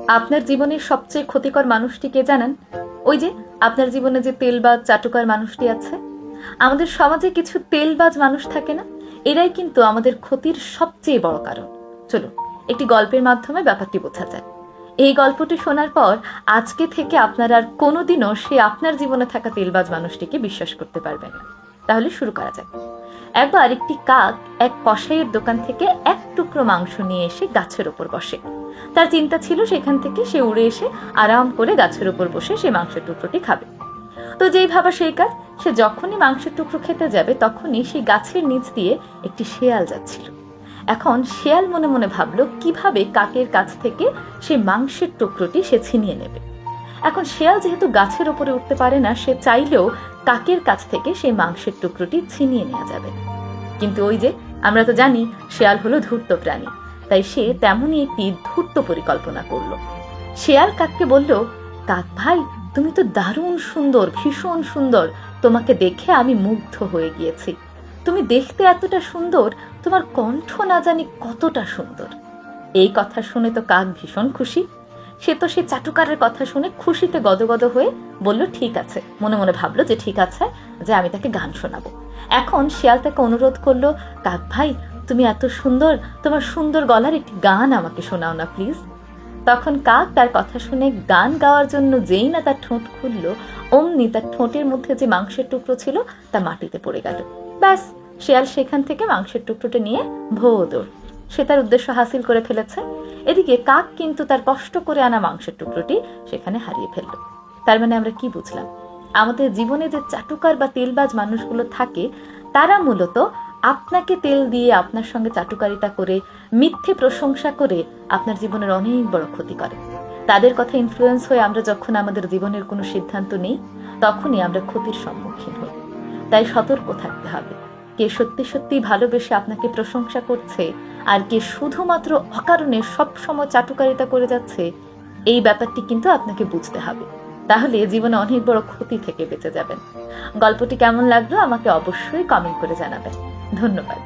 আপনার জীবনের সবচেয়ে ক্ষতিকর মানুষটি কে জানেন? ওই যে আপনার জীবনে যে তেলবাজ চাটুকার মানুষটি আছে। আমাদের সমাজে কিছু তেলবাজ মানুষ থাকে না, এরাই কিন্তু আমাদের ক্ষতির সবচেয়ে বড় কারণ। চলুন একটি গল্পের মাধ্যমে ব্যাপারটি বোঝা যায়। এই গল্পটি শোনার পর আজকে থেকে আপনারা আর কোনোদিনও সে আপনার জীবনে থাকা তেলবাজ মানুষটিকে বিশ্বাস করতে পারবেন না। তাহলে শুরু করা যাক। একবার একটি কাক এক কসাইয়ের দোকান থেকে এক টুকরো মাংস নিয়ে এসে গাছের ওপর বসে। তার চিন্তা ছিল সেখান থেকে সে উড়ে এসে আরাম করে গাছের উপর বসে সে মাংসের টুকরোটি খাবে। তো যেই ভাবা সেই কাজ, সে যখনই মাংসের টুকরো খেতে যাবে তখনই সেই গাছের নিচ দিয়ে একটি শেয়াল যাচ্ছিল। এখন শেয়াল মনে মনে ভাবলো কিভাবে কাকের কাছ থেকে সেই মাংসের টুকরোটি সে ছিনিয়ে নেবে। এখন শেয়াল যেহেতু গাছের উপরে উঠতে পারে না, সে চাইলেও কাকের কাছ থেকে সেই মাংসের টুকরোটি ছিনিয়ে নেওয়া যাবে না। কিন্তু ওই যে আমরা তো জানি শেয়াল হলো ধূর্ত প্রাণী, তাই সে তেমনই একটি ধূর্ত পরিকল্পনা করলো। শেয়াল কাককে বলল, কাক ভাই, তুমি তো দারুণ সুন্দর, ভীষণ সুন্দর, তোমাকে দেখে আমি মুগ্ধ হয়ে গিয়েছি। তুমি দেখতে এতটা সুন্দর, তোমার কণ্ঠ না জানি কতটা সুন্দর। এই কথা শুনে তো কাক ভীষণ খুশি। সে তো সে চাটুকারের কথা শুনে খুশিতে গদগদ হয়ে বলল ঠিক আছে, মনে মনে ভাবলো যে ঠিক আছে, যে আমি তাকে গান শোনাবো। এখন শিয়াল তাকে অনুরোধ করলো, কাক ভাই, তুমি এত সুন্দর, তোমার সুন্দর গলার একটি গান আমাকে শোনাও না প্লিজ। তখন কাক তার কথা শুনে গান গাওয়ার জন্য যেই না তার ঠোঁট খুললো, অমনি তার ঠোঁটের মধ্যে যে মাংসের টুকরো ছিল তা মাটিতে পড়ে গেল। ব্যাস, শিয়াল সেখান থেকে মাংসের টুকরোটা নিয়ে ভোঁ দৌড়। সে তার উদ্দেশ্য হাসিল করে ফেলেছে। এদিকে কাক কিন্তু তার কষ্ট করে আনা মাংসের টুকরোটি সেখানে হারিয়ে ফেলল। তার মানে আমরা কি বুঝলাম? আমাদের জীবনে যে চাটুকার বা তেলবাজ মানুষগুলো থাকে, তারা মূলত আপনাকে তেল দিয়ে আপনার সঙ্গে চাটুকারিতা করে মিথ্যে প্রশংসা করে আপনার জীবনের অনেক বড় ক্ষতি করে। তাদের কথা ইনফ্লুয়েন্স হয়ে আমরা যখন আমাদের জীবনের কোনো সিদ্ধান্ত নিই, তখনই আমরা ক্ষতির সম্মুখীন হই। তাই সতর্ক থাকতে হবে। কে সত্যি সত্যি ভালোবেসে আপনাকে প্রশংসা করছে আর কে শুধুমাত্র অকারণে সবসময় চাটুকারিতা করে যাচ্ছে, এই ব্যাপারটি কিন্তু আপনাকে বুঝতে হবে। তাহলে জীবনে অনেক বড় ক্ষতি থেকে বেঁচে যাবেন। গল্পটি কেমন লাগলো আমাকে অবশ্যই কমেন্ট করে জানাবেন। ধন্যবাদ।